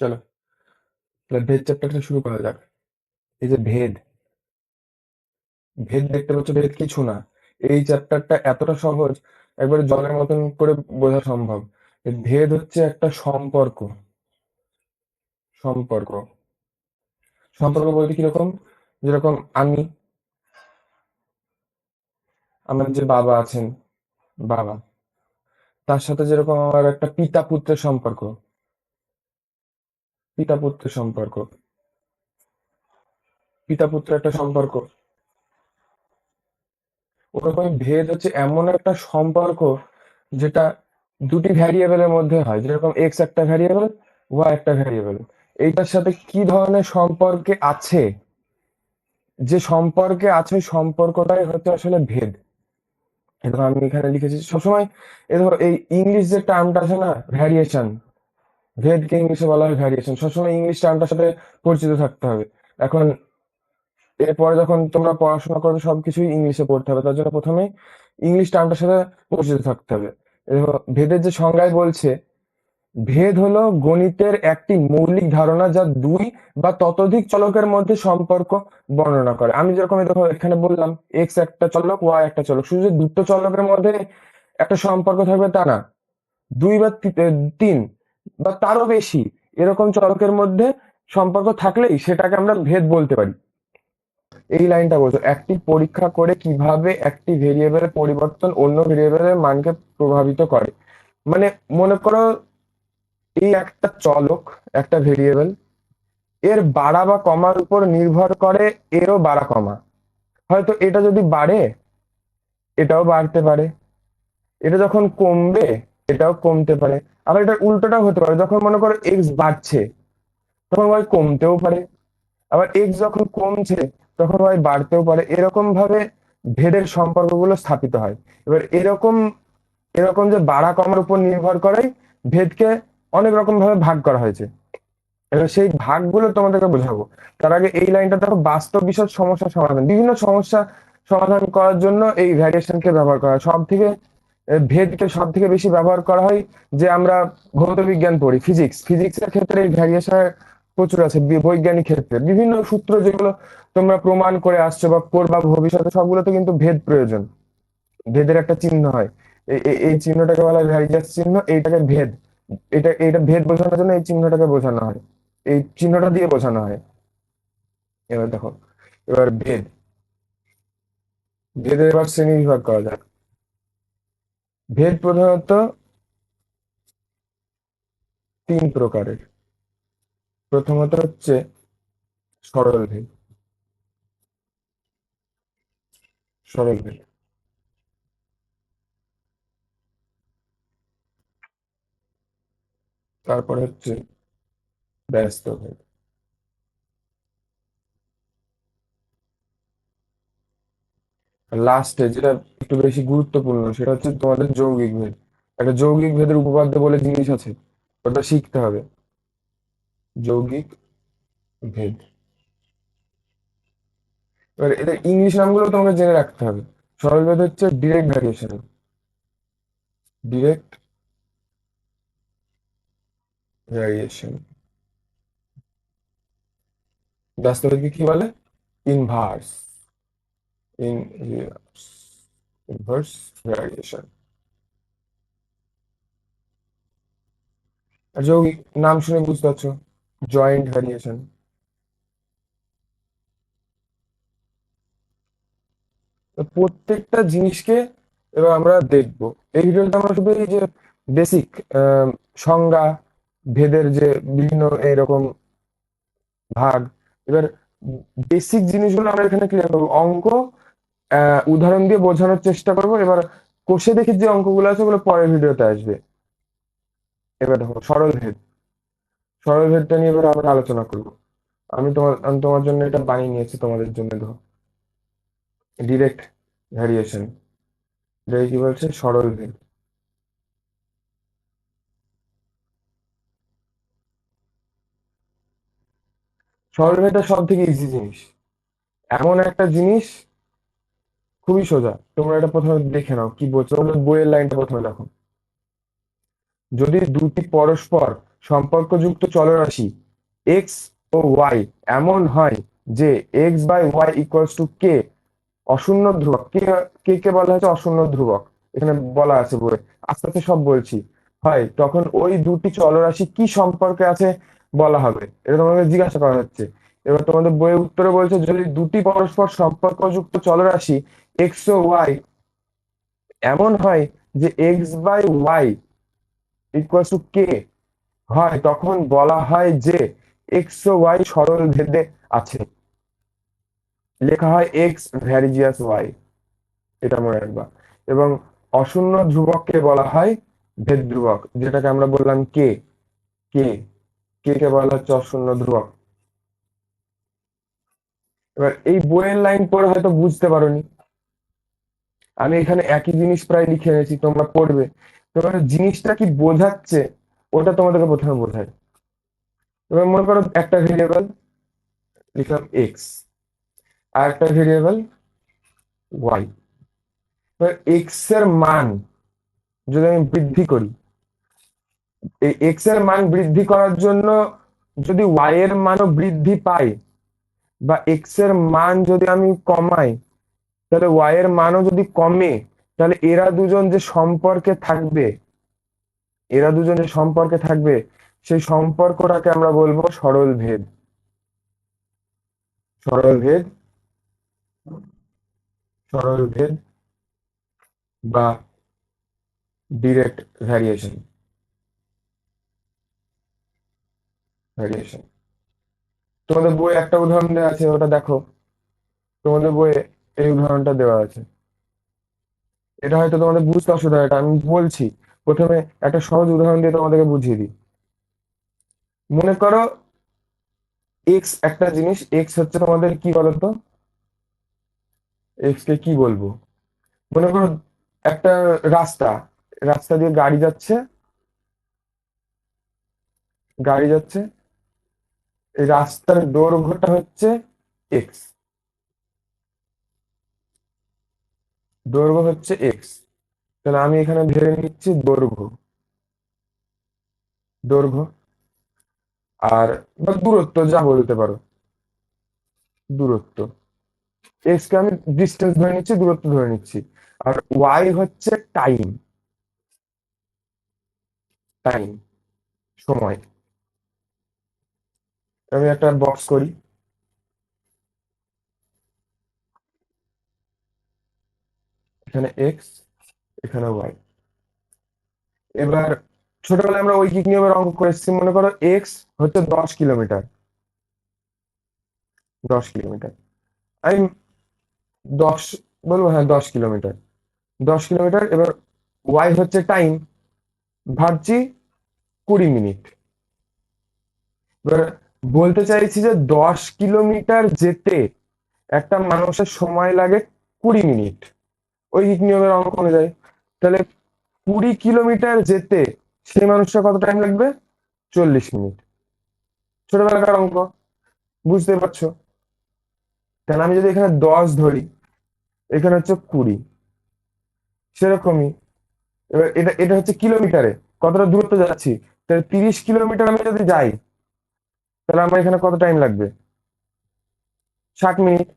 চলো, তাহলে ভেদ চ্যাপ্টারটা শুরু করা যাক। এই যে ভেদ, ভেদ দেখতে পাচ্ছ, ভেদ কিছু না। এই চ্যাপ্টারটা এতটা সহজ, একবারে জলের মতন করে বোঝা সম্ভব। এই ভেদ হচ্ছে একটা সম্পর্ক। সম্পর্ক সম্পর্ক বলতে কিরকম? যেরকম আমার যে বাবা আছেন, বাবা, তার সাথে যেরকম আমার একটা পিতা পুত্রের সম্পর্ক, পিতা পুত্রের সম্পর্ক, পিতা পুত্র একটা সম্পর্ক, ওরকম ভেদ হচ্ছে এমন একটা সম্পর্ক যেটা দুটি ভ্যারিয়েবলের মধ্যে হয়। যেরকম এক্স একটা ভ্যারিয়েবল, ওয়াই একটা ভ্যারিয়েবল, এইটার সাথে কি ধরনের সম্পর্কে আছে, যে সম্পর্কে আছে ওই সম্পর্কটাই হচ্ছে আসলে ভেদ। এই ধরো আমি এখানে লিখেছি সবসময়, এই ধরো এই ইংলিশ যে টার্মটা আছে না, ভ্যারিয়েশন, ভেদকে ইংলিশে বলা হয় ভ্যারিয়েশন। সবসময় ইংলিশ টার্মটার সাথে পরিচিত থাকতে হবে। এখন এরপরে যখন তোমরা পড়াশোনা করবে সবকিছুই ইংলিশে পড়তে হবে, তার জন্য প্রথমে ইংলিশ টার্মটার সাথে পরিচিত থাকতে হবে। দেখো, ভেদের যে সংজ্ঞায় বলছে, ভেদ হলো গণিতের একটি মৌলিক ধারণা যা দুই বা ততোধিক চলকের মধ্যে সম্পর্ক বর্ণনা করে। আমি যেরকম এই দেখো এখানে বললাম, এক্স একটা চলক, ওয়াই একটা চলক, শুধু যে দুটো চলকের মধ্যে একটা সম্পর্ক থাকবে তা না, দুই বা তিন বা তারও বেশি এরকম চলকের মধ্যে সম্পর্ক থাকলেই সেটাকে আমরা ভেদ বলতে পারি। এই লাইনটা বলছো, একটি পরীক্ষা করে কিভাবে একটি ভেরিয়েবলের পরিবর্তন অন্য ভেরিয়েবলের মানকে প্রভাবিত করে। মানে মনে করো, এই একটা চলক, একটা ভেরিয়েবল, এর বাড়া বা কমার উপর নির্ভর করে এরও বাড়া কমা। হয়তো এটা যদি বাড়ে, এটাও বাড়তে পারে, এটা যখন কমবে, এটাও কমতে পারে। আবার এটার উল্টোটাও হতে পারে, যখন মনে করো এক্স বাড়ছে তখন ওয়াই কমতেও পারে, আবার এক্স যখন কমছে তখন ওয়াই বাড়তেও পারে। এরকম ভাবে ভেদের সম্পর্কগুলো স্থাপিত হয়। এবার এরকম এরকম যে বাড়া কমার উপর নির্ভর করে ভেদকে অনেক রকম ভাবে ভাগ করা হয়েছে। এবার সেই ভাগগুলো তোমাদেরকে বোঝাবো। তার আগে এই লাইনটা দেখো, বাস্তব বিষয় সমস্যা সমাধান, বিভিন্ন সমস্যা সমাধান করার জন্য এই ভ্যারিয়েশনকে ব্যবহার করা হয়। সব থেকে ভেদকে সব থেকে বেশি ব্যবহার করা হয় যে আমরা ভৌত বিজ্ঞান পড়ি, ফিজিক্সের ক্ষেত্রে এই ভ্যারিয়েশনের প্রচুর আছে। বৈজ্ঞানিক ক্ষেত্রে বিভিন্ন সূত্র যেগুলো তোমরা প্রমাণ করে আসছো বা করবা ভবিষ্যতে, সবগুলোতে কিন্তু ভেদ প্রয়োজন। ভেদের একটা চিহ্ন হয়, এই চিহ্নটাকে বলা হয় ভ্যারিজাস চিহ্ন, এইটাকে ভেদ, এটা ভেদ বোঝানোর জন্য এই চিহ্নটাকে বোঝানো হয়, এই চিহ্নটা দিয়ে বোঝানো হয়। এবার দেখো, এবার ভেদের এবার শ্রেণী বিভাগ করা যাক। ভেদ প্রধানত তিন প্রকারের। প্রথমত হচ্ছে সরল ভেদ, সরল ভেদ। তারপর হচ্ছে ব্যস্ত ভেদ। লাস্টে যেটা একটু বেশি গুরুত্বপূর্ণ সেটা হচ্ছে তোমাদের যৌগিক ভেদ। একটা যৌগিক ভেদের উপপাদ্য বলে জিনিস আছে, ওটা শিখতে হবে। যৌগিক ভেদ, এবার এদের ইংলিশ নামগুলো তোমাকে জেনে রাখতে হবে। সরল ভেদ হচ্ছে ডিরেক্ট ভ্যারিয়েশন, ডিরেক্ট ভ্যারিয়েশন। ব্যস্ত ভেদকে কি বলে? Inverse, inverse, inverse variation. আর যৌগিক, নাম শুনে বুঝতে পারছো, জয়েন্ট ভ্যারিয়েশন। প্রত্যেকটা জিনিসকে এবার আমরা দেখবো। এই ভিডিওতে আমরা শুধু এই যে বেসিক সংজ্ঞা, ভেদের যে বিভিন্ন এইরকম ভাগ, এবার বেসিক জিনিসগুলো আমরা এখানে ক্লিয়ার করবো। অঙ্ক উদাহরণ দিয়ে বোঝানোর চেষ্টা করবো। এবার কোষে দেখি যে অঙ্কগুলো আছে ওগুলো পরের ভিডিওতে আসবে। এবার দেখো সরল ভেদ, সরল ভেদটা নিয়ে এবার আমরা আলোচনা করবো। আমি তোমার জন্য এটা বানিয়ে নিয়েছি তোমাদের জন্য। দেখো, ডিরেক্ট ভ্যারিয়েশন, এটাকে কি বলছে? সরল ভেদ। সরল ভেদটা সব থেকে ইজি জিনিস, এমন একটা জিনিস, খুবই সোজা। তোমরা এটা প্রথমে দেখে নাও কি বলছো, তোমরা বইয়ের লাইনটা প্রথমে দেখো। যদি দুটি পরস্পর সম্পর্কযুক্ত চলরাশি এক্স ও ওয়াই এমন হয় যে X by Y equals to K অশূন্য ধ্রুবক। কে কে কে বলা হয়েছে অশূন্য ধ্রুবক, এখানে বলা আছে বলে, আস্তে আস্তে সব বলছি। হয় তখন ওই দুটি চলরাশি কি সম্পর্কে আছে বলা হবে, এটা তোমাকে জিজ্ঞাসা করা হচ্ছে। এবার তোমাদের বইয়ের উত্তরে বলছে যদি দুটি পরস্পর সম্পর্কযুক্ত চলরাশি এক্স ও ওয়াই এমন হয় যে X by Y equal to K হয়, তখন বলা হয় যে এক্স ও ওয়াই সরল ভেদে আছে। লেখা হয় এক্স ভ্যারিজিয়াস ওয়াই, এটা মনে রাখবা। এবং অশূন্য ধ্রুবককে বলা হয় ভেদ ধ্রুবক, যেটাকে আমরা বললাম কে। কে কে কে বলা হচ্ছে অশূন্য ধ্রুবক। এবার এই বইয়ের লাইন পড়ে হয়তো বুঝতে পারোনি, আমি এখানে একই জিনিস প্রায় লিখে এনেছি, তোমরা পড়বে। তোমার জিনিসটা কি বোঝাচ্ছে ওটা তোমাদেরকে প্রথমে বোঝায়। এবার মনে করো একটা ভেরিয়েবল লিখলাম এক্স, আর একটা ভেরিয়েবল ওয়াই। এবার এক্স এর মান যদি আমি বৃদ্ধি করি, এই এক্স এর মান বৃদ্ধি করার জন্য যদি ওয়াই এর মানও বৃদ্ধি পায়, বা এক্স এর মান যদি আমি কমাই তাহলে ওয়াই এর মানও যদি কমে, তাহলে এরা দুজন যে সম্পর্কে থাকবে, এরা দুজন যে সম্পর্কে থাকবে সেই সম্পর্কটাকে আমরা বলবো সরল ভেদ। সরল ভেদ, সরল ভেদ বা ডিরেক্ট ভ্যারিয়েশন। ভ্যারিয়েশন তোমাদের বইয়ে একটা উদাহরণ দেওয়া আছে, ওটা দেখো। তোমাদের বইয়ে এই উদাহরণটা দেওয়া আছে, এটা হয়তো তোমাদের বুঝতে অসুবিধা হয়, এটা আমি বলছি। প্রথমে একটা সহজ উদাহরণ দিয়ে তোমাদেরকে বুঝিয়ে দিই। মনে করো এক্স একটা জিনিস, এক্স হচ্ছে তোমাদের কি বলতো, এক্স কে কি বলবো, মনে করো একটা রাস্তা, রাস্তা দিয়ে গাড়ি যাচ্ছে, গাড়ি যাচ্ছে, এই রাস্তার দৈর্ঘ্যটা হচ্ছে এক্স, দৈর্ঘ্য হচ্ছে এক্স। তাহলে আমি এখানে ধরে নিচ্ছি দৈর্ঘ্য, দৈর্ঘ্য আর বা দূরত্ব যা বলতে পারো, দূরত্ব। এক্স কে আমি ডিস্টেন্স ধরে নিচ্ছি, দূরত্ব ধরে নিচ্ছি। আর ওয়াই হচ্ছে টাইম, টাইম সময়। আমি একটা বক্স করি, এখানে এক্স, এখানে ওয়াই। এবার ছোটবেলায় আমরা ঐকিক নিয়মের অঙ্ক করে এসেছি, মনে করো এক্স হচ্ছে 10 কিলোমিটার, 10 কিলোমিটার। আমি 10 বলবো, হ্যাঁ 10 কিলোমিটার, 10 কিলোমিটার। এবার ওয়াই হচ্ছে টাইম, ভাবছি 20 মিনিট। এবার বলতে চাইছি যে 10 কিলোমিটার যেতে একটা মানুষের সময় লাগে 20 মিনিট ঐকিক নিয়মের অঙ্ক অনুযায়ী। তাহলে 20 কিলোমিটার যেতে সেই মানুষটা কত টাইম লাগবে, 40 মিনিট। ছোটবেলাকার অঙ্ক, বুঝতে পারছো। তাহলে আমি যদি এখানে 10 ধরি, এখানে হচ্ছে 20, সেরকমই। এবার এটা এটা হচ্ছে কিলোমিটারে কতটা দূরত্ব যাচ্ছি। তাহলে 30 কিলোমিটার আমি যদি যাই, তাহলে আমার এখানে কত টাইম লাগবে, 60 মিনিট।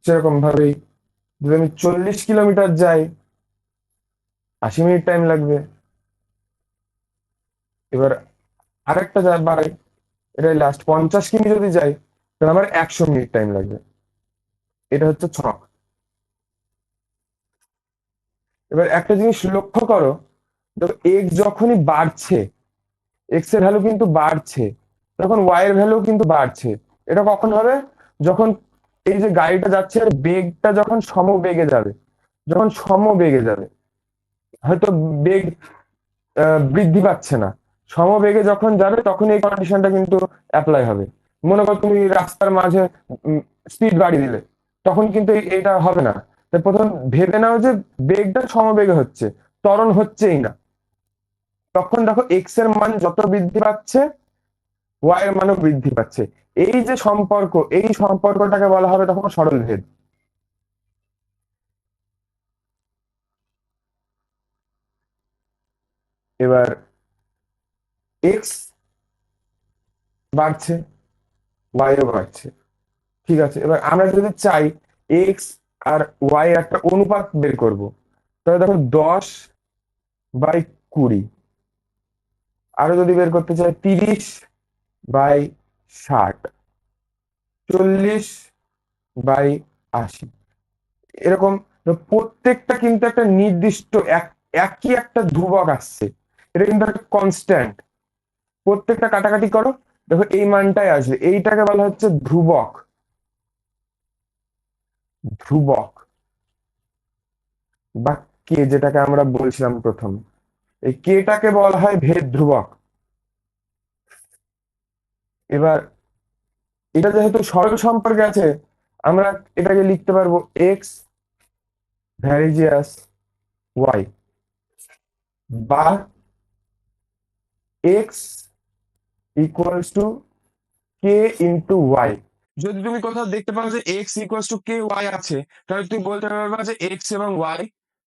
সেরকম ভাবেই যদি আমি 40 কিলোমিটার যাই, 80 মিনিট টাইম লাগবে। এবার আরেকটা যা বাড়াই, এটাই লাস্ট, 50 কিমি যদি যাই তাহলে আমার 100 মিনিট টাইম লাগবে। এটা হচ্ছে ছক। এবার একটা জিনিস লক্ষ্য করো, দেখো এক্স যখনই বাড়ছে, এক্স এর ভ্যালু কিন্তু বাড়ছে, তখন ওয়াই এর ভ্যালু কিন্তু বাড়ছে। এটা কখন হবে, যখন এই যে গাড়িটা যাচ্ছে এর বেগটা যখন সমবেগে যাবে, যখন সমবেগে যাবে, হয়তো বেগ বৃদ্ধি পাচ্ছে না, সমবেগে যখন যাবে তখন এই কন্ডিশনটা কিন্তু অ্যাপ্লাই হবে। মনে করো তুমি রাস্তার মাঝে স্পিড বাড়িয়ে দিলে, তখন কিন্তু এটা হবে না। তাই প্রথম ভেবে নাও যে বেগটা সমবেগে হচ্ছে, ত্বরণ হচ্ছেই না। তখন দেখো এক্স এর মান যত বৃদ্ধি পাচ্ছে ওয়াই এর মানও বৃদ্ধি পাচ্ছে। এই যে সম্পর্ক, এই সম্পর্কটাকে বলা হবে তখন সরল ভেদ। এবার এক্স বাড়ছে, ওয়াইও বাড়ছে। ঠিক আছে, এবার আমরা যদি চাই এক্স আর ওয়াই এর একটা অনুপাত বের করব, তাহলে দেখো 10/20, আরো যদি বের করতে চাই 30/60, 40/80, এরকম। তো প্রত্যেকটা কিন্তু একটা নির্দিষ্ট একই একটা ধ্রুবক আসছে, এটা কিন্তু একটা কনস্ট্যান্ট। প্রত্যেকটা কাটাকাটি করো, দেখো এই মানটাই আসবে, এইটাকে বলা হচ্ছে ধ্রুবক। ধ্রুবক বা কে, যেটাকে আমরা বলছিলাম প্রথম, এই কেটাকে বলা হয় ভেদ ধ্রুবক। এবার এটা যেহেতু সরল সম্পর্কে আছে, আমরা এটাকে লিখতে পারবো এক্স ভ্যারিজিয়াস ওয়াই, বা x equals to k into y. যদি তুমি কোথাও দেখতে পাও যে x equals to k y আছে, তাহলে তুমি বলতে পারবা যে এক্স এবং ওয়াই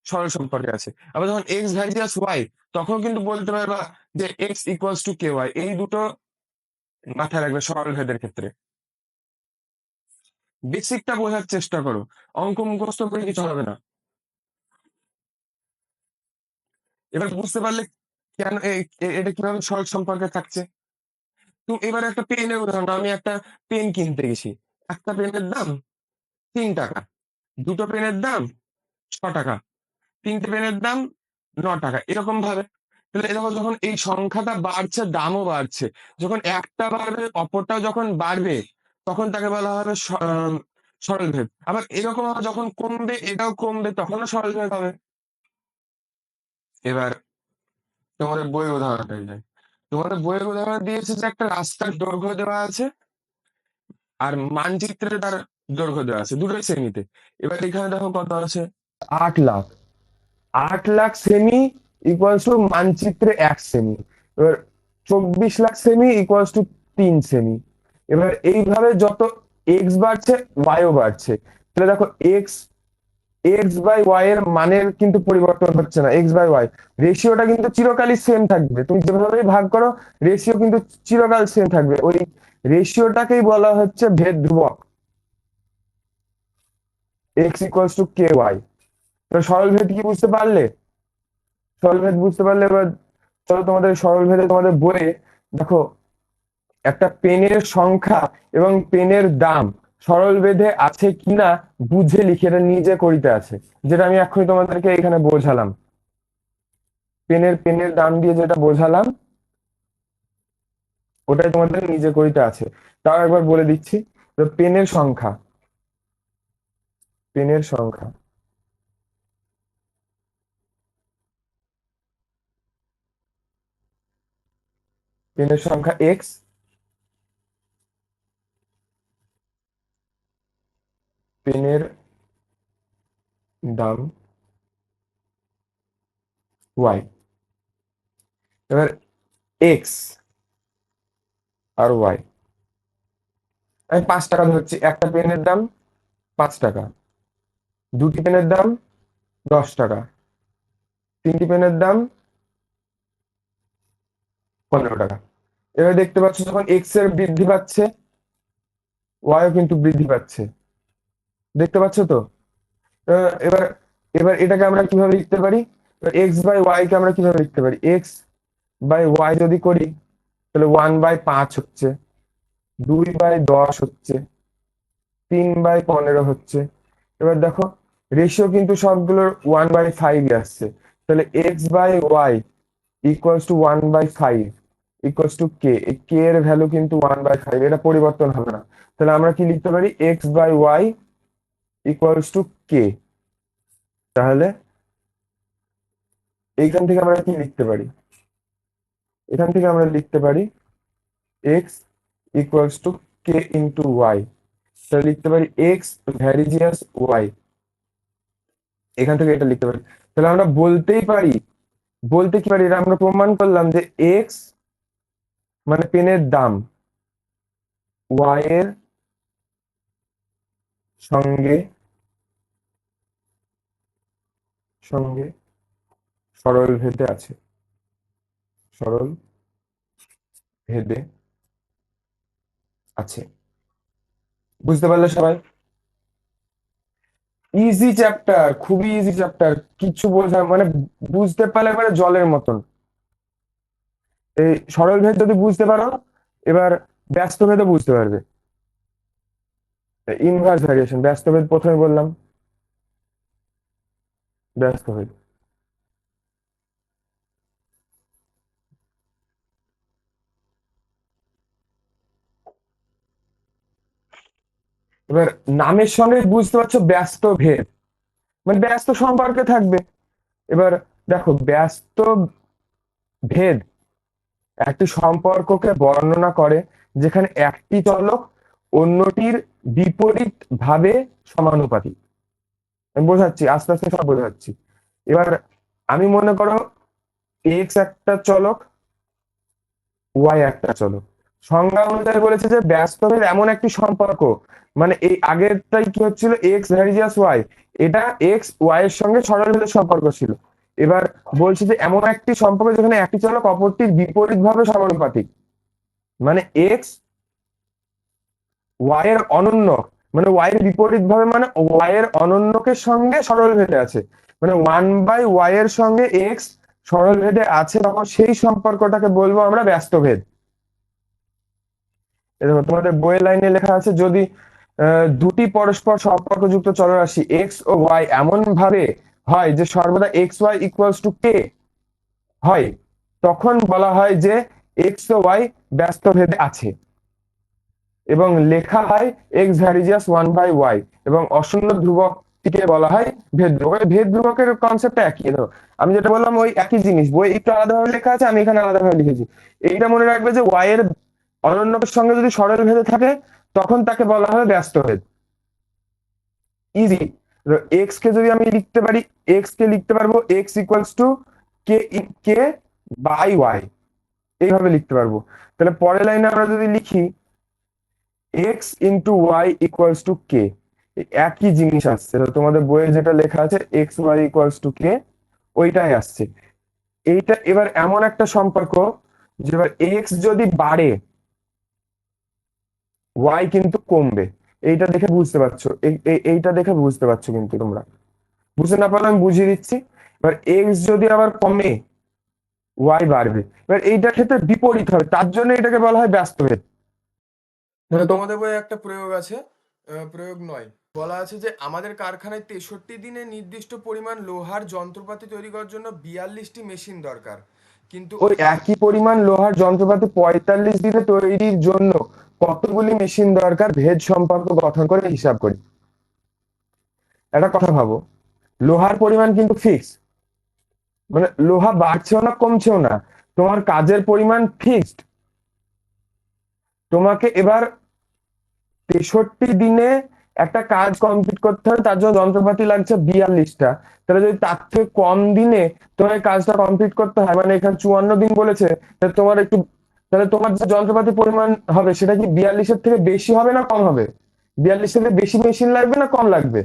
সরল সম্পর্কে আছে। আবার যখন এক্স ভ্যারিজিয়াস ওয়াই, তখন কিন্তু বলতে পারবা যে x equals to k y. এই দুটো মাথায় রাখবে সরল ভেদের ক্ষেত্রে। বেসিকটা বোঝার চেষ্টা করো, অঙ্ক মুখস্থ করে কিছু হবে না। এবার বুঝতে পারলে কেন এটা কিভাবে সরল সম্পর্কে থাকছে। তুমি এবার একটা পেনের উদাহরণ নাও। আমি একটা পেন কিনতে গেছি, একটা পেনের দাম 3 টাকা, দুটো পেনের দাম 6 টাকা, তিনটে পেনের দাম 9 টাকা, এরকম ভাবে। তাহলে দেখো যখন এই সংখ্যাটা বাড়ছে, দামও বাড়ছে, যখন একটা বাড়বে অপরটাও যখন বাড়বে, তখন তাকে বলা হবে সরলভেদ। আবার এরকম ভাবে যখন কমবে, এটাও কমবে, তখনও সরলভেদ হবে। এবার তোমাদের বইয়ের উদাহরণটাই যায়। তোমাদের বইয়ের উদাহরণ দিয়েছে যে একটা রাস্তার দৈর্ঘ্য দেওয়া আছে, আর মানচিত্রে তার দৈর্ঘ্য দেওয়া আছে, দুটোই সেমিতে। এবার এখানে দেখো কত আছে, 8 lakh. 8 lakh semi equals to মানচিত্রে 1 সেমি। এবার 24 lakh semi equals to 3 semi. এবার এইভাবে যত এক্স বাড়ছে, ওয়াইও বাড়ছে। তাহলে দেখো এক্স এক্স বাই ওয়াই এর মানের কিন্তু পরিবর্তন হচ্ছে না। এক্স বাই ওয়াই রেশিওটা কিন্তু চিরকালই সেম থাকবে, তুমি যেভাবেই ভাগ করো রেশিও কিন্তু চিরকাল সেম থাকবে। ওই রেশিওটাকেই বলা হচ্ছে ভেদ ধ্রুবক, x equals to k y. তো সরল ভেদ কি বুঝতে পারলে? সরল ভেদ বুঝতে পারলে এবার চলো তোমাদের সরল ভেদে তোমাদের বইয়ে দেখো একটা পেনের সংখ্যা এবং পেনের দাম সরল ভেদে আছে কিনা বুঝে লিখে, এটা নিজে করিতে আছে, যেটা আমি এক্ষুনি তোমাদেরকে এখানে বোঝালাম। পেনের দাম দিয়ে যেটা বোঝালাম, ওটাই তোমাদের নিজে করিতে আছে। তাও একবার বলে দিচ্ছি। তো পেনের সংখ্যা পেনের সংখ্যা এক্স, পেনের দাম ওয়াই। এবার এক্স আর ওয়াই আমি 5 টাকা ধরছি, একটা পেনের দাম 5 টাকা, দুটি পেনের দাম 10 টাকা, তিনটি পেনের দাম 15 টাকা। এবার দেখতে পাচ্ছ যখন এক্স এর বৃদ্ধি পাচ্ছে, ওয়াইও কিন্তু বৃদ্ধি পাচ্ছে, দেখতে পাচ্ছ তো? এবার এবার এটাকে আমরা কিভাবে লিখতে পারি? এক্স বাই ওয়াই কে আমরা কিভাবে লিখতে পারি? এক্স বাই ওয়াই যদি করি, তাহলে 1/5 হচ্ছে, 2/10 হচ্ছে, 3/15 হচ্ছে। এবার দেখো রেশিও কিন্তু সবগুলোর 1/5 আসছে। তাহলে X by Y equals to 1/5 equals to K. এই কে এর ভ্যালু কিন্তু 1/5, এটা পরিবর্তন হবে না। তাহলে আমরা কি লিখতে পারি? X by Y equals to K. তাহলে এইখান থেকে আমরা কি লিখতে পারি? এখান থেকে আমরা লিখতে পারি x equals to k into y. তাহলে লিখতে পারি এক্স ভ্যারিজিয়াস ওয়াই, এখান থেকে এটা লিখতে পারি। তাহলে আমরা বলতে কি পারি, এটা আমরা প্রমাণ করলাম যে এক্স মানে পেনের দাম, ওয়াই এর সঙ্গে সঙ্গে সরল ভেদে আছে, সরল ভেদে আছে। বুঝতে পারলে সবাই? ইজি চ্যাপ্টার, খুবই ইজি চ্যাপ্টার, কিছু বোঝা মানে বুঝতে পারলে মানে জলের মতন। এই সরল ভেদ যদি বুঝতে পারো, এবার ব্যস্ত ভেদও বুঝতে পারবে। ইনভার্স ভ্যারিয়েশন, ব্যস্ত ভেদ প্রথমে বললাম, ব্যস্ত ভেদ। এবার নামের সঙ্গে বুঝতে পারছো ব্যস্ত ভেদ, মানে ব্যস্ত সম্পর্কে থাকবে। এবার দেখো, ব্যস্ত ভেদ একটি সম্পর্ককে বর্ণনা করে যেখানে একটি চলক অন্যটির বিপরীত ভাবে সমানুপাতিক। আমি বোঝাচ্ছি, আস্তে আস্তে সব বোঝাচ্ছি। এবার আমি মনে করো এক্স একটা চলক, ওয়াই একটা চলক। সংজ্ঞা অনুযায়ী বলেছে যে ব্যস্ত ভেদ এমন একটি সম্পর্ক, মানে এই আগেরটাই কি হচ্ছিল, এক্স ভ্যারিজিয়াস ওয়াই, এটা এক্স ওয়াই এর সঙ্গে সরল ভেদের সম্পর্ক ছিল। এবার বলছে যে এমন একটি সম্পর্ক যেখানে একটি চলক অপরটির বিপরীত ভাবে সমানুপাতিক, মানে এক্স ওয়াই এর অনন্য, মানে ওয়াই এর বিপরীত ভাবে, মানে ওয়াই এর অনন্যকের সঙ্গে সরল ভেদে আছে, মানে 1/y এর সঙ্গে এক্স সরল ভেদে আছে, তখন সেই সম্পর্কটাকে বলবো আমরা ব্যস্ত ভেদ। দেখো তোমাদের বইয়ের লাইনে লেখা আছে, যদি দুটি পরস্পর সম্পর্কযুক্ত চলরাশি এক্স ও ওয়াই এমন ভাবে হয় যে সর্বদা x y equals to K হয়, তখন বলা হয় যে এক্স ও ওয়াই ব্যস্ত ভেদে আছে, এবং লেখা হয় এক্স ভ্যারিজিয়াস 1/y, এবং অশূন্য ধ্রুবকটিকে বলা হয় ভেদ ধ্রুবক। এই ভেদ ধ্রুবকের কনসেপ্টটা একই। ধরো আমি যেটা বললাম ওই একই জিনিস, বই একটু আলাদাভাবে লেখা আছে, আমি এখানে আলাদাভাবে লিখেছি। এইটা মনে রাখবে যে ওয়াই এর অনন্যকের সঙ্গে যদি সরল ভেদে থাকে, তখন তাকে বলা হবে ব্যস্ত ভেদ। ইজি। এক্স কে যদি আমি লিখতে পারি, এক্স কে লিখতে পারবো x equals to k, k by y, এইভাবে লিখতে পারবো। তাহলে পরের লাইনে আমরা যদি লিখি x into y equals to k, একই জিনিস আসছে। তো তোমাদের বইয়ে যেটা লেখা আছে x y equals to k, ওইটাই আসছে। এইটা এবার এমন একটা সম্পর্ক যে এবার এক্স যদি বাড়ে, ওয়াই কিন্তু কমবে। এইটা দেখে বুঝতে পারছো, এইটা দেখে বুঝতে পারছো কিন্তু তোমরা। বুঝতে না পারলে আমি বুঝিয়ে দিচ্ছি। এবার এক্স যদি আবার কমে, ওয়াই বাড়বে। এবার এইটার ক্ষেত্রে বিপরীত হবে, তার জন্য এটাকে বলা হয় ব্যস্ত ভেদ। তোমাদের বইয়ে একটা প্রয়োগ আছে, প্রয়োগ নয়, বলা আছে যে আমাদের কারখানায় 63 দিনে নির্দিষ্ট পরিমাণ লোহার যন্ত্রপাতি তৈরি করার জন্য 42টি মেশিন দরকার, কিন্তু ওই একই পরিমাণ লোহার যন্ত্রপাতি 45 দিনে তৈরির জন্য কতগুলি মেশিন দরকার, ভেদ সম্পর্ক গঠন করে হিসাব করি। একটা কথা ভাবো, লোহার পরিমাণ কিন্তু ফিক্স, মানে লোহা বাড়ছেও না কমছেও না, তোমার কাজের পরিমাণ ফিক্সড। তোমাকে এবার 63 দিনে একটা কাজ কমপ্লিট করতে হবে, তার জন্য যন্ত্রপাতি লাগছে 42টা। তাহলে যদি তার থেকে কম দিনে তোমার এই কাজটা কমপ্লিট করতে হয়, মানে এখানে 54 দিন বলেছে, তাহলে তোমার একটু, তাহলে তোমার যে যন্ত্রপাতি পরিমাণ হবে সেটা কি 42-এর থেকে বেশি হবে না কম হবে? 42 থেকে বেশি মেশিন লাগবে না কম লাগবে?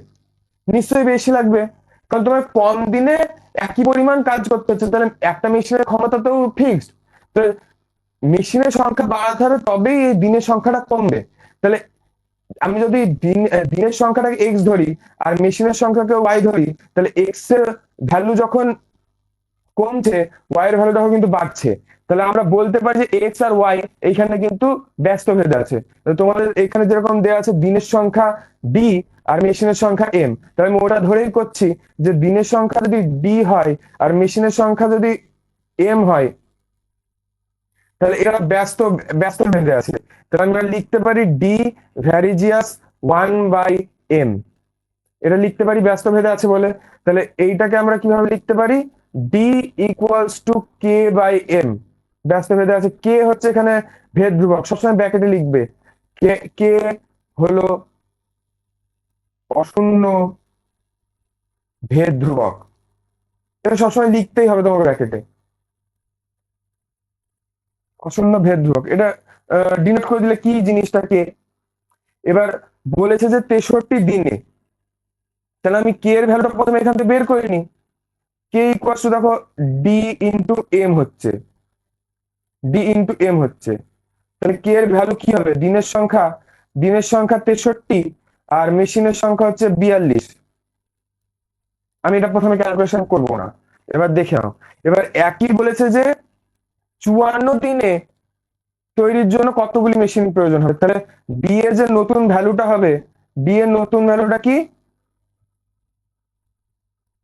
নিশ্চয়ই বেশি লাগবে, কারণ তোমার কম দিনে একই পরিমাণ কাজ করতে হচ্ছে, তাহলে একটা মেশিনের ক্ষমতা তো ফিক্সড। তো মেশিনের সংখ্যা বাড়াতে হবে, তবেই এই দিনের সংখ্যাটা কমবে। তাহলে আমি যদি দিনের সংখ্যাটাকে এক্স ধরি আর মেশিনের সংখ্যাকে ওয়াই ধরি, তাহলে এক্স এর ভ্যালু যখন কমছে, ওয়াই এর ভ্যালু তখন কিন্তু বাড়ছে। তাহলে আমরা বলতে পারি যে এক্স আর ওয়াই এইখানে কিন্তু ব্যস্ত ভেদ আছে। তোমাদের এখানে যেরকম দেওয়া আছে দিনের সংখ্যা ডি আর মেশিনের সংখ্যা এম, তাহলে আমি ওটা ধরেই করছি যে দিনের সংখ্যা যদি ডি হয় আর মেশিনের সংখ্যা যদি এম হয়, তাহলে এরা ব্যস্ত ব্যস্ত ভেদে আছে। তাহলে আমরা লিখতে পারি ডি ভ্যারিজিয়াস 1/m, এটা লিখতে পারি ব্যস্ত ভেদে আছে বলে। তাহলে এইটাকে আমরা কিভাবে লিখতে পারি, d equals to k by m, ব্যস্ত ভেদে আছে। কে হচ্ছে এখানে ভেদ ধ্রুবক, সবসময় ব্র্যাকেটে লিখবে। কে কে হলো অশূন্য ভেদ ধ্রুবক, এটা সবসময় লিখতেই হবে তোমাকে ব্র্যাকেটে, অশূন্য ভেদ ধ্রুবক। এটা ডিনোট করে দিলে কি জিনিসটাকে। এবার বলেছে যে 63 দিনে, তাহলে আমি কে এর ভ্যালুটা প্রথমে এখান থেকে বের করে নিই। কে ইকুয়াল টু দেখো ডি ইন্টু এম হচ্ছে, ডি ইন্টু এম হচ্ছে। তাহলে কে এর ভ্যালু কি হবে? দিনের সংখ্যা 63 আর মেশিনের সংখ্যা হচ্ছে 42। আমি এটা প্রথমে ক্যালকুলেশন করব না, এবার দেখে নাও। এবার একই বলেছে যে 54 দিনে তৈরির জন্য কতগুলি মেশিন প্রয়োজন হবে। তাহলে বি এর যে নতুন ভ্যালুটা হবে, বি এর নতুন ভ্যালুটা কি?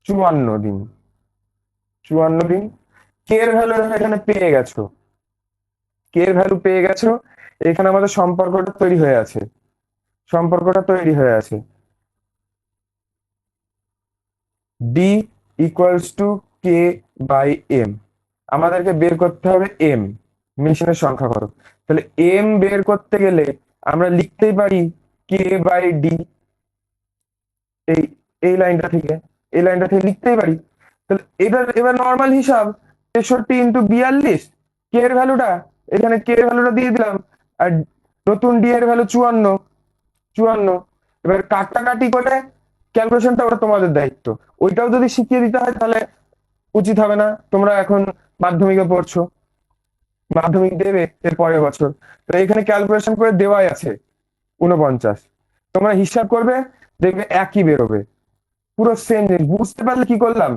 54 দিন। 54 দিন। কে এর ভ্যালু এখানে পেয়ে গেছো, কে এর ভ্যালু পেয়ে গেছো। এখানে আমাদের সম্পর্কটা তৈরি হয়ে আছে, সম্পর্কটা তৈরি হয়ে আছে। D equals to k by m. আমাদেরকে বের করতে হবে এম, মেশিনের সংখ্যা কত। তাহলে এম বের করতে গেলে আমরা লিখতেই পারি কে বাই ডি। এই এই লাইনটা থেকে, এই লাইনটা থেকে লিখতেই পারি। তাহলে এবার এবার নর্মাল হিসাব 63 × 42, কে এর ভ্যালুটা এখানে, কে এর ভ্যালুটা দিয়ে দিলাম। আর নতুন ডি এর ভ্যালু 54, 54। এবার কাটাকাটি করে ক্যালকুলেশনটা ওটা তোমাদের দায়িত্ব। ওইটাও যদি শিখিয়ে দিতে হয় তাহলে উচিত হবে না। তোমরা এখন মাধ্যমিকে পড়ছো, মাধ্যমিক দেবে এর পরের বছর, তো এখানে ক্যালকুলেশন করে দেওয়াই আছে 49। তোমরা হিসাব করবে, দেখবে একই বেরোবে, পুরো সেম জিনিস। বুঝতে পারলে কি করলাম,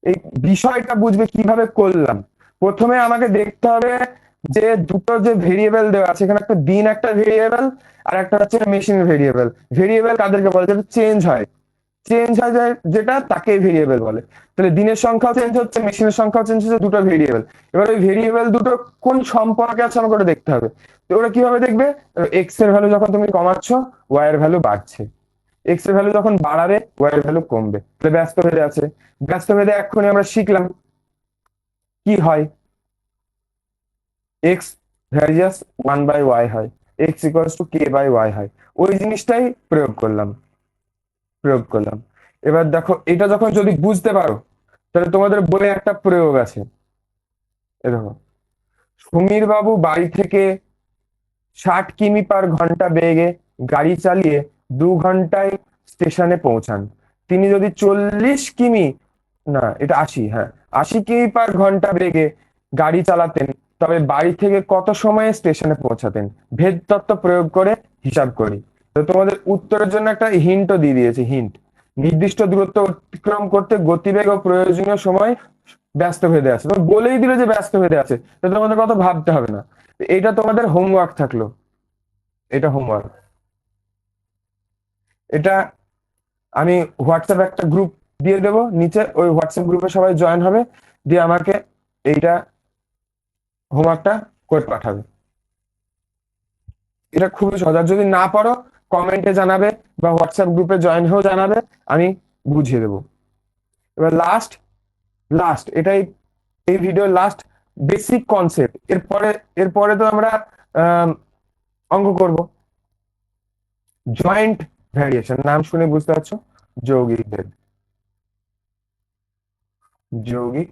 এই বিষয়টা বুঝবে কিভাবে করলাম। প্রথমে আমাকে দেখতে হবে যে দুটো যে ভেরিয়েবল দেওয়া আছে, এখানে একটা দিন একটা ভেরিয়েবল, আর একটা হচ্ছে মেশিনের ভেরিয়েবল। ভেরিয়েবল কাদেরকে বলে? যেটা চেঞ্জ হয়, চেঞ্জ হয়ে যায় যেটা, তাকে ভেরিয়েবল বলে। তাহলে দিনের সংখ্যাও চেঞ্জ হচ্ছে, মেশিনের সংখ্যাও চেঞ্জ হচ্ছে, দুটো ভেরিয়েবল। এবার ওই ভেরিয়েবল দুটো কোন সম্পর্কে আছে আমাকে ওটা দেখতে হবে। তো ওরা কিভাবে দেখবে? এক্স এর ভ্যালু যখন তুমি কমাচ্ছ, ওয়াই এর ভ্যালু বাড়ছে। এক্স এর ভ্যালু যখন বাড়াবে, ওয়াই এর ভ্যালু কমবে। তাহলে ব্যস্ত ভেদে আছে। ব্যস্ত ভেদে এক্ষুনি আমরা শিখলাম কি হয়, এক্স ভ্যারিয়াস 1/y হয়, x equals to k by y হয়। ওই জিনিসটাই প্রয়োগ করলাম, প্রয়োগ করলাম। এবার দেখো, এটা যখন যদি বুঝতে পারো, তাহলে তোমাদের বলে একটা প্রয়োগ আছে। এ দেখো, সমীর বাবু বাড়ি থেকে 60 কিমি/ঘন্টা বেগে গাড়ি চালিয়ে 2 ঘন্টায় স্টেশনে পৌঁছান। তিনি যদি 40 কিমি, না এটা 80, হ্যাঁ 80 কিমি/ঘন্টা বেগে গাড়ি চালাতেন, তবে বাড়ি থেকে কত সময়ে স্টেশনে পৌঁছাতেন? ভেদ তত্ত্ব প্রয়োগ করে হিসাব করি। তো তোমাদের উত্তরের জন্য একটা হিন্টও দিয়ে দিয়েছি, হিন্ট। নির্দিষ্ট দূরত্ব অতিক্রম করতে গতিবেগ ও প্রয়োজনীয় সময় ব্যস্ত ভেদে আছে। তো বলেই দিল যে ব্যস্ত ভেদে আছে, তো তোমাদের কত ভাবতে হবে না। এটা তোমাদের হোমওয়ার্ক থাকলো, এটা হোমওয়ার্ক। এটা আমি হোয়াটসঅ্যাপ একটা গ্রুপ দিয়ে দেবো নিচে, ওই হোয়াটসঅ্যাপ গ্রুপে সবাই জয়েন হবে, দিয়ে আমাকে এইটা হোমওয়ার্কটা করে পাঠাবে। এটা খুবই সহজ। আর যদি না পারো কমেন্টে জানাবে বা হোয়াটসঅ্যাপ গ্রুপে জয়েন হয়েও জানাবে, আমি বুঝিয়ে দেবো। এবার লাস্ট, লাস্ট এটাই এই ভিডিওর লাস্ট বেসিক কনসেপ্ট। এরপরে এরপরে তো আমরা অঙ্ক করব। জয়েন্ট ভ্যারিয়েশন, নাম শুনে বুঝতে পারছো, যৌগিক ভেদ, যৌগিক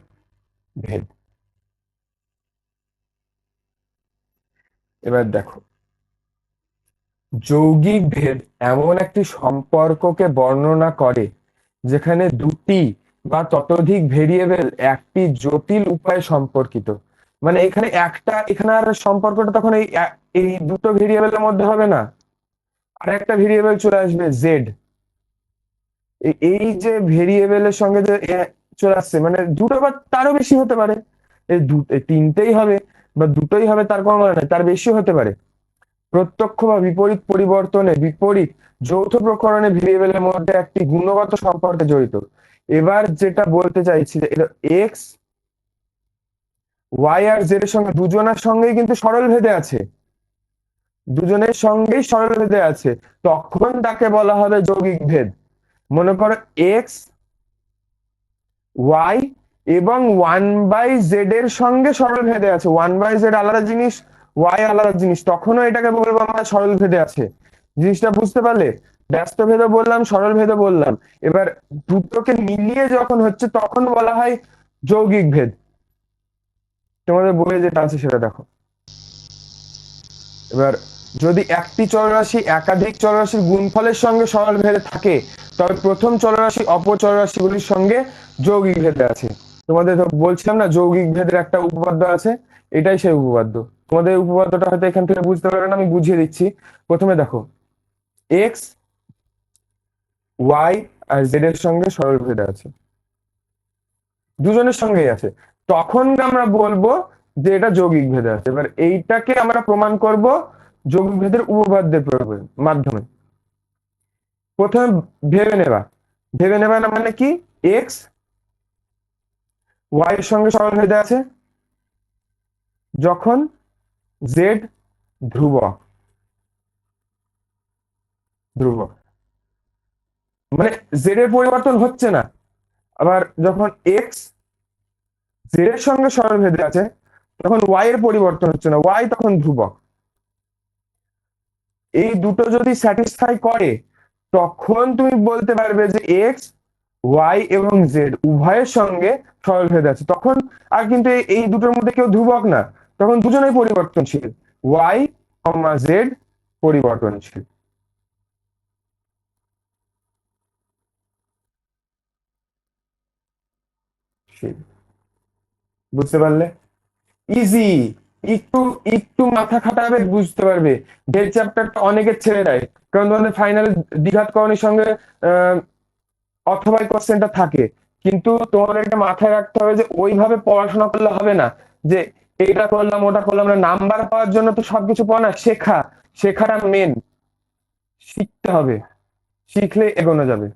ভেদ। এবার দেখো, যৌগিক ভেদ এমন একটি সম্পর্ককে বর্ণনা করে যেখানে দুটি বা ততোধিক ভেরিয়েবল একটি জটিল উপায়ে সম্পর্কিত। মানে এখানে একটা, এখানে আর সম্পর্কটা তখন এই দুটো ভেরিয়েবলের মধ্যে হবে না, আর একটা ভেরিয়েবল চলে আসবে জেড। এই যে ভেরিয়েবলের সঙ্গে যে চলে আসছে, মানে দুটো বা তারও বেশি হতে পারে। এই তিনটেই হবে বা দুটোই হবে তার কোনো মানে নেই, তার বেশি হতে পারে। প্রত্যক্ষ বা বিপরীত পরিবর্তনে বিপরীত যৌথ প্রকরণে ভেরিয়েবলের মধ্যে একটি গুণগত সম্পর্কে জড়িত। এবার যেটা বলতে চাইছি যে এক্স ওয়াই আর জেড এর সঙ্গে দুজনের সঙ্গেই কিন্তু সরল ভেদে আছে, দুজনের সঙ্গেই সরল ভেদে আছে, তখন তাকে বলা হবে যৌগিক ভেদ। মনে করো এক্স ওয়াই এবং 1/z এর সঙ্গে সরল ভেদে আছে, 1/z আলাদা জিনিস, ওয়াই আলাদা জিনিস, তখনও এটাকে বলবো আমরা সরল ভেদে আছে। জিনিসটা বুঝতে পারলে? ব্যস্ত ভেদে বললাম, সরল ভেদে বললাম। এবার দুটোকে মিলিয়ে যখন হচ্ছে তখন বলা হয় যৌগিক ভেদ। তোমাদের বইয়ে যেটা আছে সেটা দেখো। এবার যদি একটি চলরাশি একাধিক চলরাশির গুণফলের সঙ্গে সরল ভেদে থাকে, তবে প্রথম চলরাশি অপর চলরাশিগুলির সঙ্গে যৌগিক ভেদে আছে। তোমাদের তো বলছিলাম না, যৌগিক ভেদের একটা উপপাদ্য আছে, এটাই সেই উপপাদ্য। তোমাদের উপপাদ্যটা হয়তো এখান থেকে বুঝতে পারবে না, আমি বুঝিয়ে দিচ্ছি। প্রথমে দেখো, এক্স ওয়াই আর জেড এর সঙ্গে সরল ভেদে আছে, দুজনের সঙ্গেই আছে, তখন আমরা বলবো যে এটা যৌগিক ভেদে আছে। এবার এইটাকে আমরা প্রমাণ করব যৌগিক ভেদের উপপাদ্যের প্রয়োগের মাধ্যমে। প্রথমে ভেবে নেবা, ভেবে নেবা না মানে কি, এক্স ওয়াই এর সঙ্গে সরল ভেদে আছে যখন জেড ধ্রুবক, ধ্রুবক মানে জেড এর পরিবর্তন হচ্ছে না। আবার যখন এক্স জেড এর সঙ্গে সরল ভেদে আছে তখন ওয়াই এর পরিবর্তন হচ্ছে না, ওয়াই তখন ধ্রুবক। এই দুটো যদি স্যাটিসফাই করে তখন তুমি বলতে পারবে যে এক্স ওয়াই এবং জেড উভয়ের সঙ্গে সরল ভেদে আছে। তখন আর কিন্তু এই দুটোর মধ্যে কেউ ধ্রুবক না, তখন দুজনেই পরিবর্তনশীল, ওয়াই কমা জেড পরিবর্তনশীল। বুঝতে পারলে? ইজি। একটু একটু মাথা খাটাবে বুঝতে পারবে। ডেল চ্যাপ্টারটা অনেকে ছেড়ে দেয়, কারণ তোমাদের ফাইনালে দ্বিঘাত করণের সঙ্গে আহ অথবা কোশ্চেনটা থাকে। কিন্তু তোমার এটা মাথায় রাখতে হবে যে ওইভাবে পড়াশোনা করলে হবে না, যে এটা করলাম ওটা করলাম না। নাম্বার পাওয়ার জন্য তো সবকিছু পড়া না, শেখা, শেখাটা মেন। শিখতে হবে, শিখলে এগোনো যাবে।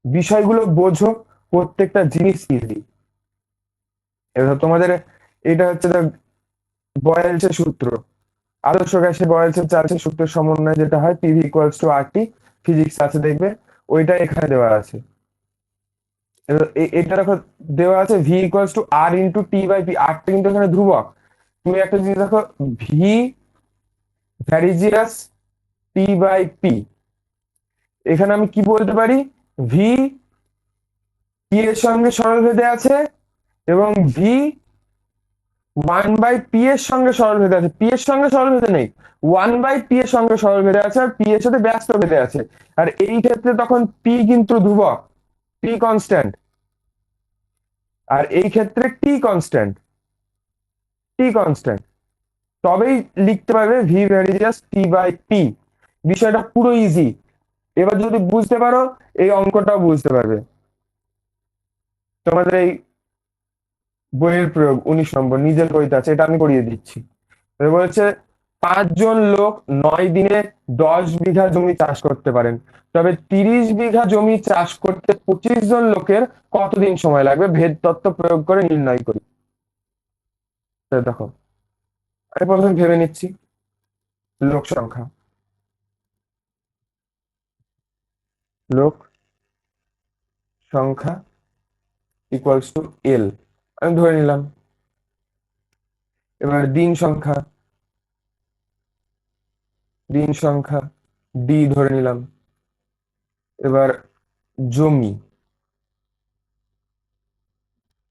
বিষয়গুলো বোঝো, প্রত্যেকটা জিনিস ইজি। এবার তোমাদের এটা হচ্ছে বয়েলসের সূত্র, আদর্শ গ্যাসে বয়েলসের চার্জের সূত্রের সমন্বয় যেটা হয় PV equals to R T, physics আছে দেখবে, ওইটা এখানে দেওয়া আছে। এটা দেখো দেওয়া আছে V equals to R into T by P, আরটা কিন্তু এখানে ধ্রুবক। তুমি একটা জিনিস দেখো, V varies as T by P, এখানে আমি কি বলতে পারি, ভি পি এর সঙ্গে সরল ভেদে আছে এবং ভি ওয়ান বাই পি এর সঙ্গে সরল ভেদে আছে। পি এর সঙ্গে সরল ভেদে নেই, ওয়ান বাই পি এর সঙ্গে সরল ভেদে আছে, আর পি এর সাথে ব্যস্ত ভেদে আছে। আর এই ক্ষেত্রে তখন পি কিন্তু ধ্রুবক, পি কনস্ট্যান্ট, আর এই ক্ষেত্রে টি কনস্ট্যান্ট, টি কনস্ট্যান্ট। তবেই লিখতে পারবে V varies as T by P. বিষয়টা পুরো ইজি। এবার যদি বুঝতে পারো এই অঙ্কটাও বুঝতে পারবে। তোমাদের এই বইয়ের প্রয়োগ 19 নম্বর নিজের বইতে আছে, এটা আমি করিয়ে দিচ্ছি। বলছে 5 জন লোক 9 দিনে 10 বিঘা জমি চাষ করতে পারেন, তবে 30 বিঘা জমি চাষ করতে 25 জন লোকের কতদিন সময় লাগবে, ভেদ তত্ত্ব প্রয়োগ করে নির্ণয় করি। দেখো আমি প্রথমে ভেবে নিচ্ছি লোক সংখ্যা, লোক সংখ্যা ইকুয়ালস টু এল, আমি ধরে নিলাম। এবার দিন সংখ্যা, দিন সংখ্যা ডি ধরে নিলাম। এবার জমি,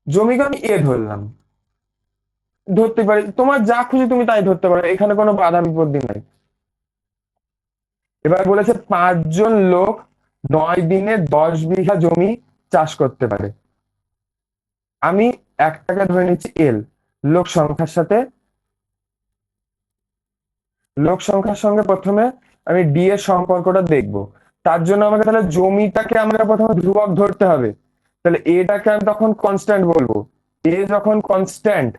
জমিকে আমি এ ধরলাম, ধরতে পারি, তোমার যা খুশি তুমি তাই ধরতে পারো, এখানে কোনো বাধা বিপত্তি নাই। এবার বলেছে 5 জন লোক 9 দিনে 10 বিঘা জমি চাষ করতে পারে, আমি একটাকে ধরে নিচ্ছি এল। লোক সংখ্যার সাথে, লোক সংখ্যার সঙ্গে প্রথমে আমি ডি এর সম্পর্কটা দেখব। তার জন্য আমাকে তাহলে জমিটাকে আমরা প্রথমে ধ্রুবক ধরতে হবে, তাহলে এটাকে আমি তখন কনস্ট্যান্ট বলবো। এ যখন কনস্ট্যান্ট,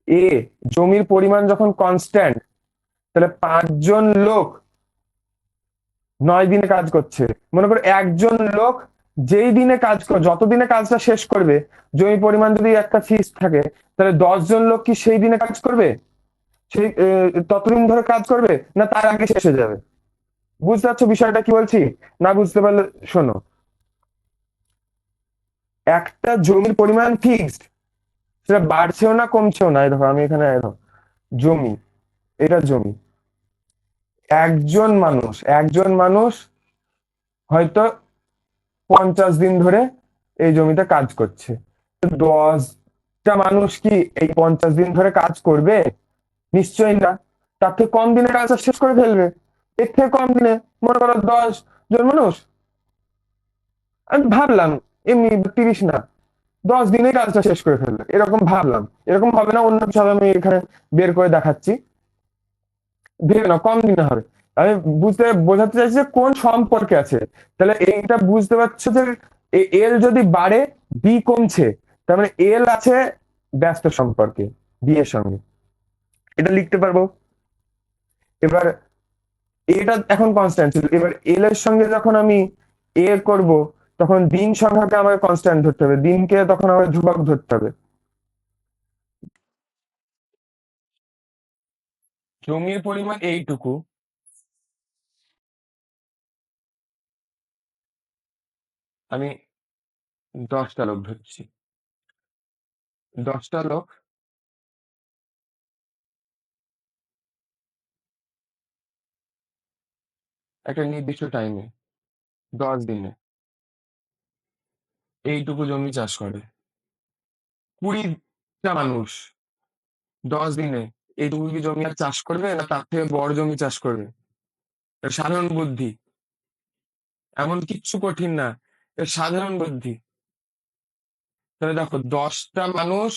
এ জমির পরিমাণ যখন কনস্ট্যান্ট, তাহলে 5 জন লোক 9 দিনে কাজ করছে। মনে করো একজন লোক যেই দিনে কাজ করে, যত দিনে কাজটা শেষ করবে, জমি পরিমাণ যদি একটা ফিক্স থাকে, তাহলে 10 জন লোক কি সেই দিনে কাজ করবে, সেই ততদিন ধরে কাজ করবে, না তার আগে শেষ হয়ে যাবে? বুঝতে পারছো বিষয়টা কি বলছি? না বুঝতে পারলে শোনো, একটা জমির পরিমাণ ফিক্সড, সেটা বাড়ছেও না কমছেও না। এই দেখো আমি এখানে দেখো জমি, এটা জমি, একজন মানুষ হয়তো 50 দিন ধরে এই জমিতে কাজ করছে। 10টা মানুষ কি এই 50 দিন ধরে কাজ করবে? নিশ্চয়ই না। তার থেকে কম দিনে কাজটা শেষ করে ফেলবে। এর থেকে কম দিনে, মনে করো 10 জন মানুষ, আমি ভাবলাম এমনি 30 না, 10 দিনে কাজটা শেষ করে ফেলবে, এরকম ভাবলাম। এরকম হবে না, অন্য কিছু হবে, আমি এখানে বের করে দেখাচ্ছি। ভেবে না, কম দিনে হবে। আমি বোঝাতে চাইছি যে কোন সম্পর্কে আছে। তাহলে এইটা বুঝতে পারছো যে এল যদি বাড়ে, বি কমছে, তার মানে এল আছে ব্যস্ত সম্পর্কে বি এর সঙ্গে। এটা লিখতে পারবো। এবার এটা এখন কনস্ট্যান্ট ছিল, এবার এল এর সঙ্গে যখন আমি এ করব, তখন দিন সংখ্যাকে আমাকে কনস্ট্যান্ট ধরতে হবে, দিনকে তখন আমাকে ধ্রুবক ধরতে হবে। জমির পরিমাণ এইটুকু, আমি 10টা লোক ধরছি। 10টা লোক একটা নির্দিষ্ট টাইমে, 10 দিনে এইটুকু জমি চাষ করে। 20টা মানুষ 10 দিনে এইটুকু কি জমি আর চাষ করবে, না তার থেকে বড় জমি চাষ করবে? এটা সাধারণ বুদ্ধি, এমন কিচ্ছু কঠিন না, এটা সাধারণ বুদ্ধি। তাহলে দেখো, 10টা মানুষ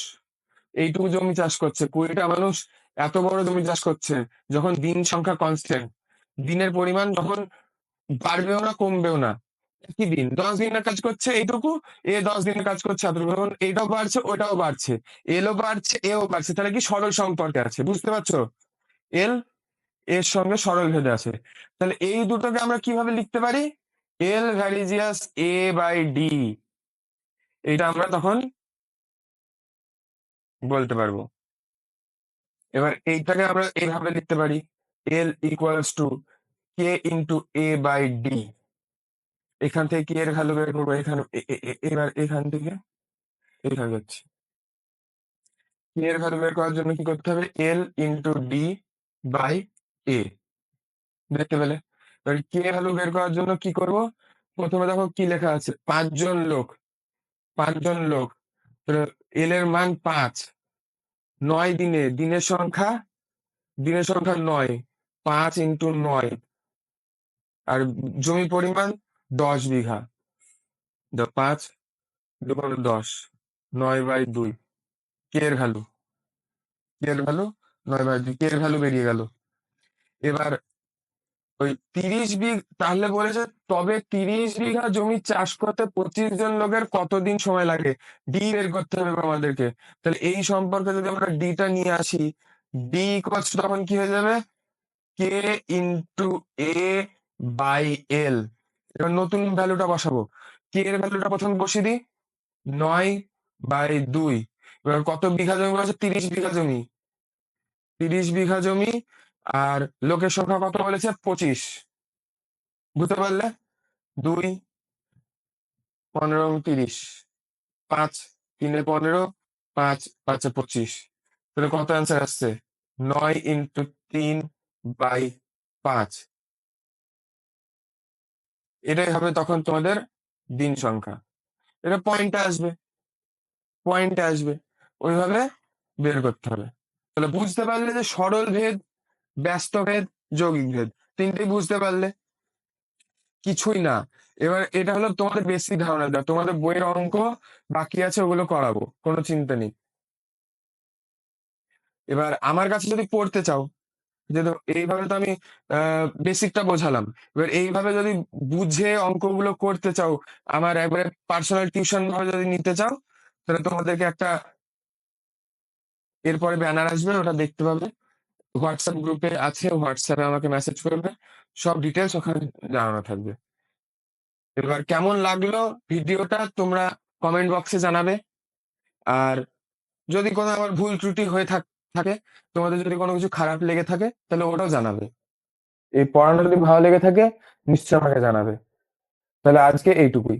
এইটুকু জমি চাষ করছে, 20টা মানুষ এত বড় জমি চাষ করছে। যখন দিন সংখ্যা কনস্ট্যান্ট, দিনের পরিমাণ যখন বাড়বেও না কমবেও না, একই দিন, 10 দিনের কাজ করছে এইটুকু, এ 10 দিনের কাজ করছে এতটুকু, যখন এইটাও বাড়ছে ওটাও বাড়ছে, এলও বাড়ছে এও বাড়ছে, তাহলে কি সরল সম্পর্কে আছে, বুঝতে পারছো? এল এর সঙ্গে সরল ভেদে আছে। তাহলে এই দুটোকে আমরা কিভাবে লিখতে পারি? এল ভ্যারিজিয়াস এ বাই ডি, এইটা আমরা তখন বলতে পারবো। এবার এইটাকে আমরা এইভাবে লিখতে পারি, l equals to k into a by d. এখান থেকে কে এর ভ্যালু বের করবো, এখানে এবার এখান থেকে এইভাবে যাচ্ছে। কে এর ভ্যালু বের করার জন্য কি করতে হবে? এল ইন্টু ডি বাই এ, দেখতে পেলে? এবার কে ভ্যালু বের করার জন্য কি করব? প্রথমে দেখো কি লেখা আছে, 5 জন লোক, 5 জন লোক। এল এর মান 5, 9 দিনে, দিনের সংখ্যা 9, 5 × 9, আর জমি পরিমাণ 10 বিঘা। 5 × 10, 9/2, কে এর ভ্যালু, কে এর ভ্যালু 9/2, কে এর ভ্যালু বেরিয়ে গেল। এবার ওই 30 বিঘা, তাহলে বলেছে তবে 30 বিঘা জমি চাষ করতে 25 জন লোকের কতদিন সময় লাগে, ডি বের করতে হবে আমাদেরকে। তাহলে এই সম্পর্কে যদি আমরা ডিটা নিয়ে আসি, ডি ইকুয়ালস তখন কি হয়ে যাবে? কে ইন্টু এ বাই এল। এবার নতুন ভ্যালুটা বসাবো, কে এর ভ্যালুটা প্রথম বসিয়ে দিই, 9/2। এবার কত বিঘা জমি বলেছে? 30 বিঘা জমি, 30 বিঘা জমি। আর লোকের সংখ্যা কত বলেছে? 25, বুঝতে পারলে? 2, 15 এবং 30, 5, 3 এ 15, 5, 5 এ 25। তাহলে কত অ্যান্সার আসছে? 9 × 3/5। এটাই হবে তখন তোমাদের দিন সংখ্যা। এটা পয়েন্টে আসবে, ওইভাবে বের করতে হবে। তাহলে বুঝতে পারলে যে সরল ভেদ, ব্যস্ত ভেদ, যৌগিক ভেদ, তিনটেই বুঝতে পারলে, কিছুই না। এবার এটা হলো তোমাদের বেসিক ধারণা, দেওয়া তোমাদের বইয়ের অঙ্ক বাকি আছে, ওগুলো করাবো, কোনো চিন্তা নেই। এবার আমার কাছে যদি পড়তে চাও, যে এইভাবে তো আমি বেসিকটা বোঝালাম, এবার এইভাবে যদি বুঝে অঙ্কগুলো করতে চাও, আমার একবারে পার্সোনাল টিউশন ভাবে যদি নিতে চাও, তাহলে তোমাদেরকে একটা এরপরে ব্যানার আসবে, ওটা দেখতে পাবে, হোয়াটসঅ্যাপ গ্রুপে আছে, হোয়াটসঅ্যাপে আমাকে মেসেজ করবে, সব ডিটেলস ওখানে জানানো থাকবে। এবার কেমন লাগলো ভিডিওটা তোমরা কমেন্ট বক্সে জানাবে। আর যদি কোনো আমার ভুল ত্রুটি হয়ে থাকে, তোমাদের যদি কোনো কিছু খারাপ লেগে থাকে, তাহলে ওটাও জানাবে। এই পড়ানো যদি ভালো লেগে থাকে, নিশ্চয়ই আমাকে জানাবে। তাহলে আজকে এইটুকুই।